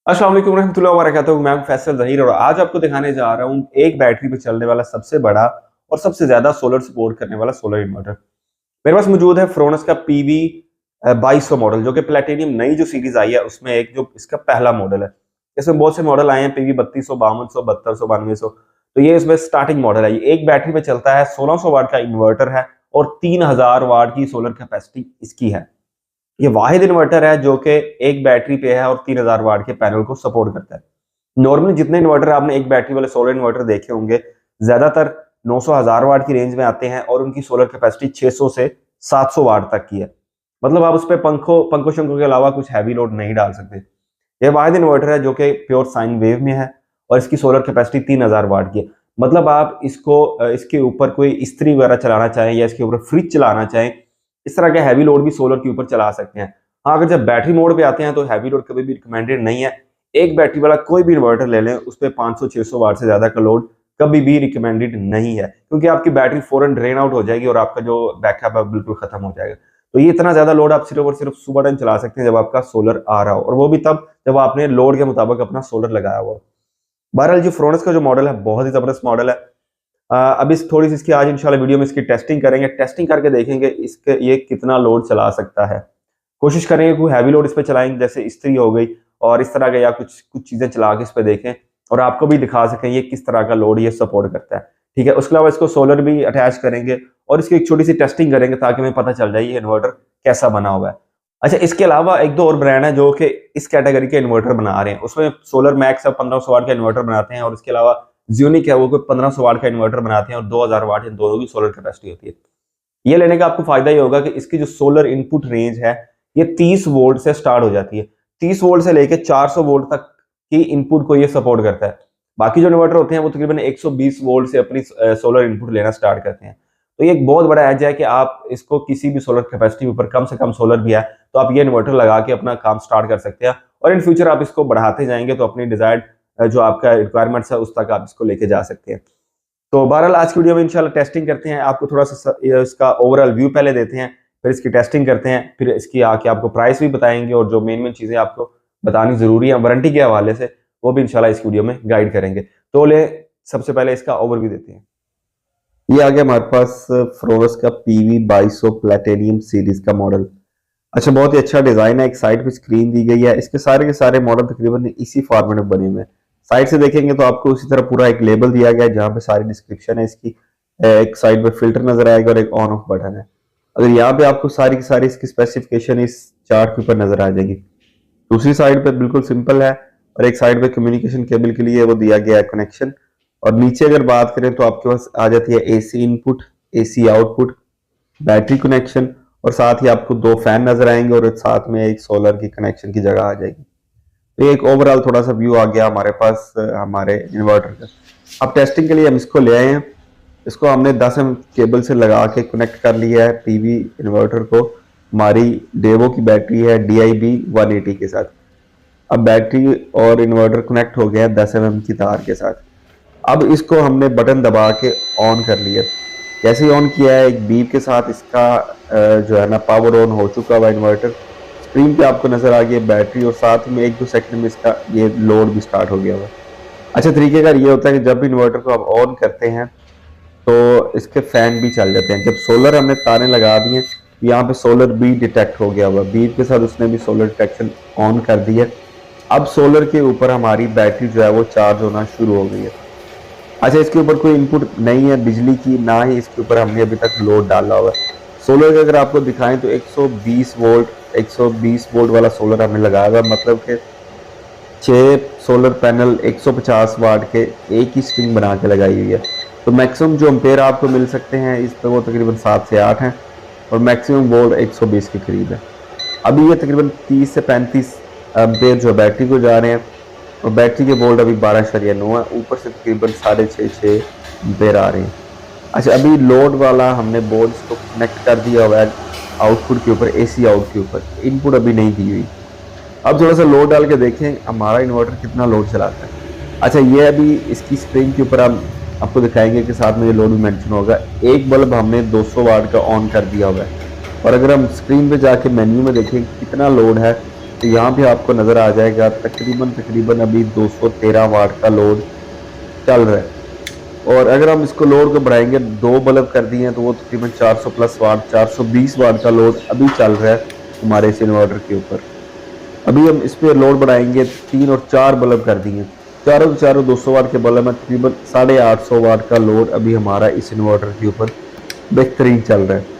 अस्सलाम वालेकुम रहमतुल्लाहि व बरकातहू। मैं फैसल ज़हीर और आज आपको दिखाने जा रहा हूँ एक बैटरी पे चलने वाला सबसे बड़ा और सबसे ज़्यादा सोलर सपोर्ट करने वाला सोलर इन्वर्टर। मेरे पास मौजूद है फ्रोनस का पीवी 2200 मॉडल, जो कि प्लेटिनियम नई जो सीरीज आई है उसमें एक जो इसका पहला मॉडल है। इसमें बहुत से मॉडल आए हैं, पीवी 3200, 5200, 7200, 9200। तो ये इसमें स्टार्टिंग मॉडल है। ये एक बैटरी पे चलता है, 1600 वाट का इन्वर्टर है और 3000 वाट की सोलर कैपेसिटी इसकी है। ये वाहिद इन्वर्टर है जो कि एक बैटरी पे है और 3000 वाट के पैनल को सपोर्ट करता है। नॉर्मली जितने इन्वर्टर आपने एक बैटरी वाले सोलर इन्वर्टर देखे होंगे, ज्यादातर 900 1000 वाट की रेंज में आते हैं और उनकी सोलर कैपेसिटी 600 से 700 वाट तक की है। मतलब आप उस पर पंखों शंखों के अलावा कुछ हैवी लोड नहीं डाल सकते। यह वाहिद इन्वर्टर है जो कि प्योर साइन वेव में है और इसकी सोलर कैपेसिटी 3000 वाट की है। मतलब आप इसके ऊपर कोई इस्त्री वगैरह चलाना चाहें या इसके ऊपर फ्रिज चलाना चाहें, इस तरह के हैवी लोड भी सोलर के ऊपर चला सकते हैं। हाँ, अगर जब बैटरी मोड पे आते हैं तो हैवी लोड कभी भी रिकमेंडेड नहीं है। एक बैटरी वाला कोई भी इन्वर्टर ले लें, उस पर 500-600 वाट से ज्यादा का लोड कभी भी रिकमेंडेड नहीं है, क्योंकि आपकी बैटरी फौरन ड्रेन आउट हो जाएगी और आपका जो बैकअप है बिल्कुल खत्म हो जाएगा। तो ये इतना ज्यादा लोड आप सिर्फ और सिर्फ सुबह टाइम चला सकते हैं जब आपका सोलर आ रहा हो, और वो भी तब जब आपने लोड के मुताबिक अपना सोलर लगाया हुआ। बहरहाल जो फ्रोनस का जो मॉडल है बहुत ही जबरदस्त मॉडल है। अब इस थोड़ी सी इसकी आज इंशाल्लाह वीडियो में इसकी टेस्टिंग करेंगे, टेस्टिंग करके देखेंगे इसके ये कितना लोड चला सकता है। कोशिश करेंगे कोई हैवी लोड इस पे चलाएंगे, जैसे इस्त्री हो गई और इस तरह का, या कुछ कुछ चीजें चला के इस पे देखें और आपको भी दिखा सकें ये किस तरह का लोड ये सपोर्ट करता है। ठीक है, उसके अलावा इसको सोलर भी अटैच करेंगे और इसकी एक छोटी सी टेस्टिंग करेंगे ताकि हमें पता चल जाए ये इन्वर्टर कैसा बना हुआ है। अच्छा, इसके अलावा एक दो और ब्रांड है जो कि इस कैटेगरी के इन्वर्टर बना रहे हैं। उसमें सोलर मैक्स 1500 वाट का इन्वर्टर बनाते हैं और इसके अलावा ज़्यूनिक है, वो कोई 1500 वाट का इन्वर्टर बनाते हैं और 2000 वाट इन दोनों की सोलर कैपेसिटी होती है। ये लेने का आपको फायदा ये होगा कि इसकी जो सोलर इनपुट रेंज है ये 30 वोल्ट से स्टार्ट हो जाती है। 30 वोल्ट से लेकर 400 वोल्ट तक की इनपुट को ये सपोर्ट करता है। बाकी जो इन्वर्टर होते हैं वो तकरीबन 120 वोल्ट से अपनी सोलर इनपुट लेना स्टार्ट करते हैं। तो ये एक बहुत बड़ा एज है कि आप इसको किसी भी सोलर कैपेसिटी के ऊपर कम से कम सोलर भी है तो आप ये इन्वर्टर लगा के अपना काम स्टार्ट कर सकते हैं, और इन फ्यूचर आप इसको बढ़ाते जाएंगे तो अपनी डिजायर्ड जो आपका रिक्वायरमेंट्स है उस तक आप इसको लेके जा सकते हैं। तो बहरहाल आज की वीडियो में इंशाल्लाह टेस्टिंग करते हैं, आपको थोड़ा सा इसका ओवरऑल व्यू पहले देते हैं, फिर इसकी टेस्टिंग करते हैं, फिर इसकी आके आपको प्राइस भी बताएंगे और जो मेन चीजें आपको बतानी जरूरी है वारंटी के हवाले से वो भी इंशाल्लाह इस वीडियो में गाइड करेंगे। तो ले सबसे पहले इसका ओवरव्यू देते हैं। ये आ गया हमारे पास फ्रोनस का पीवी 2200 प्लेटिनियम सीरीज का मॉडल। अच्छा, बहुत ही अच्छा डिजाइन है, एक साइड पे स्क्रीन दी गई है। इसके सारे के सारे मॉडल तकरीबन इसी फॉर्मेट में बने हुए हैं। साइड से देखेंगे तो आपको उसी तरह पूरा एक लेबल दिया गया है जहाँ पे सारी डिस्क्रिप्शन है इसकी। एक साइड पे फिल्टर नजर आएगा और एक ऑन ऑफ बटन है। अगर यहाँ पे आपको सारी की सारी इसकी स्पेसिफिकेशन इस चार्ट के ऊपर नजर आ जाएगी। दूसरी साइड पे बिल्कुल सिंपल है और एक साइड पे कम्युनिकेशन केबल के लिए वो दिया गया है कनेक्शन। और नीचे अगर बात करें तो आपके पास आ जाती है AC input, AC output, battery connection, और साथ ही आपको दो फैन नजर आएंगे और साथ में एक सोलर की कनेक्शन की जगह आ जाएगी। तो एक ओवरऑल थोड़ा सा व्यू आ गया हमारे पास हमारे इन्वर्टर का। अब टेस्टिंग के लिए हम इसको ले आए हैं। इसको हमने 10 एम केबल से लगा के कनेक्ट कर लिया है पीवी इन्वर्टर को। हमारी डेवो की बैटरी है DIB 180 के साथ। अब बैटरी और इन्वर्टर कनेक्ट हो गया 10 mm की तार के साथ। अब इसको हमने बटन दबा के ऑन कर लिया। जैसे ही ऑन किया है एक बीप के साथ इसका जो है ना पावर ऑन हो चुका हुआ इन्वर्टर। स्क्रीन पे आपको नजर आ गई बैटरी और साथ में 1-2 सेकंड में इसका ये लोड भी स्टार्ट हो गया हुआ। अच्छा, तरीकेकार ये होता है कि जब भी इन्वर्टर को आप ऑन करते हैं तो इसके फैन भी चल जाते हैं। जब सोलर हमने तारें लगा दी हैं यहाँ पे सोलर भी डिटेक्ट हो गया हुआ, बीप के साथ उसने भी सोलर डिटेक्शन ऑन कर दी है। अब सोलर के ऊपर हमारी बैटरी जो है वो चार्ज होना शुरू हो गई है। अच्छा, इसके ऊपर कोई इनपुट नहीं है बिजली की, ना ही इसके ऊपर हमने अभी तक लोड डाला हुआ है। सोलर का अगर आपको दिखाएं तो 120 वोल्ट वाला सोलर हमने लगाया हुआ, मतलब कि 6 सोलर पैनल 150 वाट के एक ही स्ट्रिंग बना के लगाई हुई है। तो मैक्सिमम जो एम्पेयर आपको मिल सकते हैं इस पर वो तकरीबन 7 से 8 हैं और मैक्सिमम वोल्ट 120 के करीब है। अभी ये तकरीबन 30 से 35 एम्पेयर जो बैटरी को जा रहे हैं और बैटरी के वोल्ट अभी 12.9 है, ऊपर से तकरीबन 6.5 एम्पेयर आ रहे हैं। अच्छा, अभी लोड वाला हमने बोर्ड को कनेक्ट कर दिया हुआ है आउटपुट के ऊपर, AC आउट के ऊपर, इनपुट अभी नहीं दी हुई। अब थोड़ा सा लोड डाल के देखें हमारा इन्वर्टर कितना लोड चलाता है। अच्छा, ये अभी इसकी स्क्रीन के ऊपर हम आपको दिखाएंगे कि साथ में ये लोड भी मेंशन होगा। एक बल्ब हमने 200 वाट का ऑन कर दिया हुआ है और अगर हम स्क्रीन पे जाके मेन्यू में देखें कितना लोड है तो यहाँ पे आपको नज़र आ जाएगा तकरीबन अभी 213 वाट का लोड चल रहा है। और अगर हम इसको लोड को बढ़ाएंगे, 2 बल्ब कर दिए हैं तो वो तकरीबन 400 प्लस वाट 420 वाट का लोड अभी चल रहा है हमारे इस इन्वर्टर के ऊपर। अभी हम इस पर लोड बढ़ाएंगे, 3 और 4 बल्ब कर दिए, चारों के चारों 200 वाट के बल्ब में तकरीबन 850 वाट का लोड अभी हमारा इस इन्वर्टर के ऊपर बेहतरीन चल रहा है।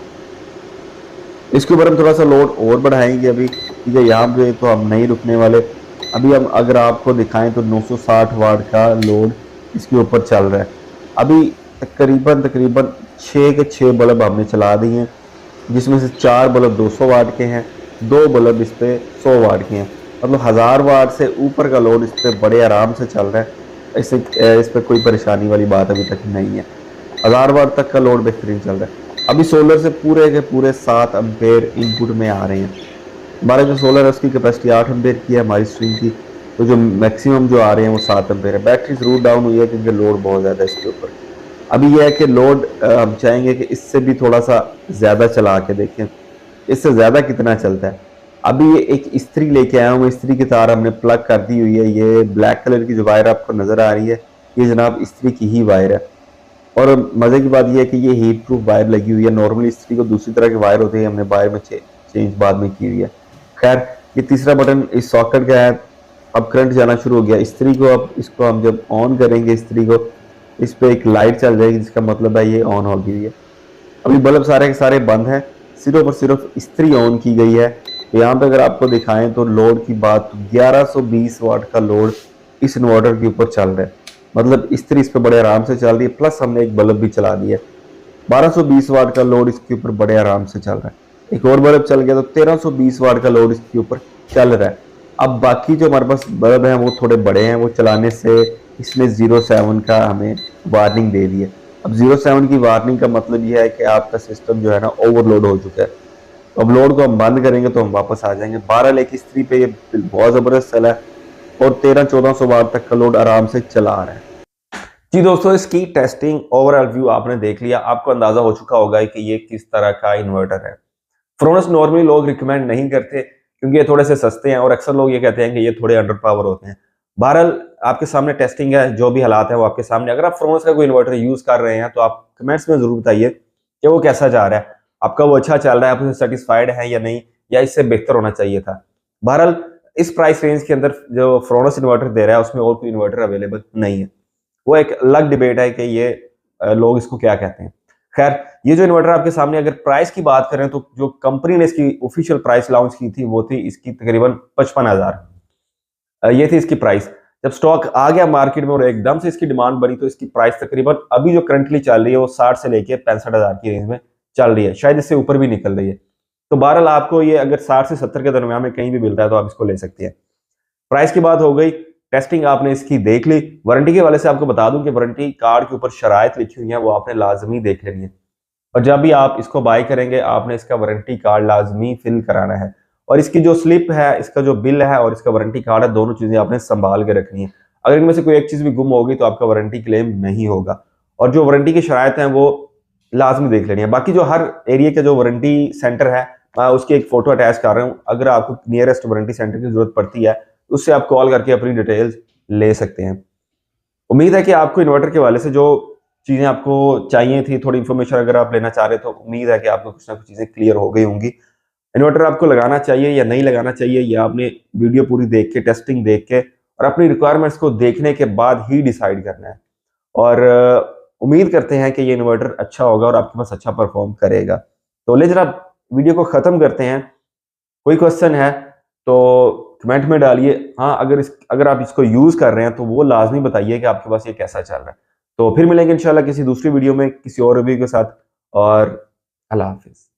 इसके ऊपर हम थोड़ा सा लोड और बढ़ाएंगे अभी, ठीक है। यहाँ पे तो हम नहीं रुकने वाले। अभी हम अगर आपको दिखाएं तो 960 वाट का लोड इसके ऊपर चल रहा है। अभी तकरीबन 6 के 6 बल्ब हमने चला दिए हैं, जिसमें से 4 बल्ब 200 वाट के हैं, 2 बल्ब इस पे 100 वाट के हैं। मतलब 1000 वाट से ऊपर का लोड इस पे बड़े आराम से चल रहा है। इस पर कोई परेशानी वाली बात अभी तक नहीं है। 1000 वाट तक का लोड बेहतरीन चल रहा है। अभी सोलर से पूरे के पूरे 7 एम्पेयर इनपुट में आ रहे हैं। हमारा जो सोलर है उसकी कैपेसिटी 8 एम्पेयर की है हमारी स्ट्रिंग की, तो जो मैक्सिमम जो आ रहे हैं वो 7 एम्पेयर है। बैटरी जरूर डाउन हुई है क्योंकि लोड बहुत ज़्यादा है इसके ऊपर। अभी यह है कि लोड हम चाहेंगे कि इससे भी थोड़ा सा ज़्यादा चला के देखें, इससे ज़्यादा कितना चलता है। अभी ये एक इस्त्री लेके आया हूँ, इस्त्री की तार हमने प्लग कर दी हुई है। ये ब्लैक कलर की जो वायर आपको नज़र आ रही है, ये जनाब इस्त्री की ही वायर है। और मज़े की बात यह है कि ये हीट प्रूफ वायर लगी हुई है। नॉर्मली इस्त्री को दूसरी तरह के वायर होते हैं, हमने वायर में चेंज बाद में की हुई है। खैर, ये तीसरा बटन इस सॉकेट का है। अब करंट जाना शुरू हो गया इस्त्री को। अब इसको हम जब ऑन करेंगे इस्त्री को, इस पर एक लाइट चल जाएगी, जिसका मतलब है ये ऑन हो गई है। अभी बल्ब सारे के सारे बंद हैं, सिर्फ और सिर्फ इस्त्री ऑन की गई है। तो यहाँ पे अगर आपको दिखाएं तो लोड की बात, 1120 वाट का लोड इस इन्वर्टर के ऊपर चल रहा है। मतलब इस्त्री इस पर बड़े आराम से चल रही है, प्लस हमने एक बल्ब भी चला दिया। 1220 वाट का लोड इसके ऊपर बड़े आराम से चल रहा है। एक और बल्ब चल गया तो 1320 वाट का लोड इसके ऊपर चल रहा है। अब बाकी जो हमारे पास बल्ब हैं वो थोड़े बड़े हैं, वो चलाने से इसने 07 का हमें वार्निंग दे दी है। अब 07 की वार्निंग का मतलब यह है कि आपका सिस्टम जो है ना ओवरलोड हो चुका है। तो अब लोड को हम बंद करेंगे तो हम वापस आ जाएंगे। 12 एक इस्त्री पे ये बहुत ज़बरदस्त चला है और 1300-1400 वाट तक का लोड आराम से चला रहा है। जी दोस्तों, इसकी टेस्टिंग ओवरऑल व्यू आपने देख लिया। आपको अंदाजा हो चुका होगा कि ये किस तरह का इन्वर्टर है। फ्रोनस नॉर्मली लोग रिकमेंड नहीं करते क्योंकि ये थोड़े से सस्ते हैं और अक्सर लोग ये कहते हैं कि ये थोड़े अंडर पावर होते हैं। बहरहाल आपके सामने टेस्टिंग है, जो भी हालात है वो आपके सामने। अगर आप फ्रोनस का कोई इन्वर्टर यूज कर रहे हैं तो आप कमेंट्स में जरूर बताइए कि वो कैसा जा रहा है, आपका वो अच्छा चल रहा है, आप उससे सेटिस्फाइड हैं या नहीं, या इससे बेहतर होना चाहिए था। बहरहाल इस प्राइस रेंज के अंदर जो फ्रोनस इन्वर्टर दे रहा है उसमें और कोई इन्वर्टर अवेलेबल नहीं है। वो एक अलग डिबेट है कि ये लोग इसको क्या कहते हैं। खैर, ये जो इन्वर्टर आपके सामने, अगर प्राइस की बात करें तो जो कंपनी ने इसकी ऑफिशियल प्राइस लॉन्च की थी वो थी इसकी तकरीबन 55,000। ये थी इसकी प्राइस। जब स्टॉक आ गया मार्केट में और एकदम से इसकी डिमांड बढ़ी तो इसकी प्राइस तकरीबन अभी जो करंटली चल रही है वो 60 से लेके 65,000 की रेंज में चल रही है, शायद इससे ऊपर भी निकल रही है। तो बहरहाल आपको ये अगर 60 से 70 के दरमियान में कहीं भी मिल रहा है तो आप इसको ले सकते हैं। प्राइस की बात हो गई, टेस्टिंग आपने इसकी देख ली। वारंटी के वाले से आपको बता दूं कि वारंटी कार्ड के ऊपर शराइत लिखी हुई है, वो आपने लाजमी देख लेनी है। और जब भी आप इसको बाय करेंगे आपने इसका वारंटी कार्ड लाजमी फिल कराना है। और इसकी जो स्लिप है, इसका जो बिल है और इसका वारंटी कार्ड है, दोनों चीजें आपने संभाल के रखनी है। अगर इनमें से कोई एक चीज भी गुम होगी तो आपका वारंटी क्लेम नहीं होगा। और जो वारंटी की शराइत है वो लाजमी देख लेनी है। बाकी जो हर एरिया का जो वारंटी सेंटर है, मैं उसकी एक फोटो अटैच कर रहा हूँ। अगर आपको नियरेस्ट वारंटी सेंटर की जरूरत पड़ती है उससे आप कॉल करके अपनी डिटेल्स ले सकते हैं। उम्मीद है कि आपको इन्वर्टर के हवाले से जो चीज़ें आपको चाहिए थी, थोड़ी इन्फॉर्मेशन अगर आप लेना चाह रहे तो उम्मीद है कि आपको कुछ ना कुछ चीज़ें क्लियर हो गई होंगी। इन्वर्टर आपको लगाना चाहिए या नहीं लगाना चाहिए, या आपने वीडियो पूरी देख के, टेस्टिंग देख के और अपनी रिक्वायरमेंट्स को देखने के बाद ही डिसाइड करना है। और उम्मीद करते हैं कि ये इन्वर्टर अच्छा होगा और आपके पास अच्छा परफॉर्म करेगा। तो ले जरा वीडियो को ख़त्म करते हैं। कोई क्वेश्चन है तो कमेंट में डालिए। हाँ, अगर आप इसको यूज़ कर रहे हैं तो वो लाजमी बताइए कि आपके पास ये कैसा चल रहा है। तो फिर मिलेंगे इंशाल्लाह किसी दूसरी वीडियो में किसी और रिव्यू के साथ। और अल्लाह हाफिज़।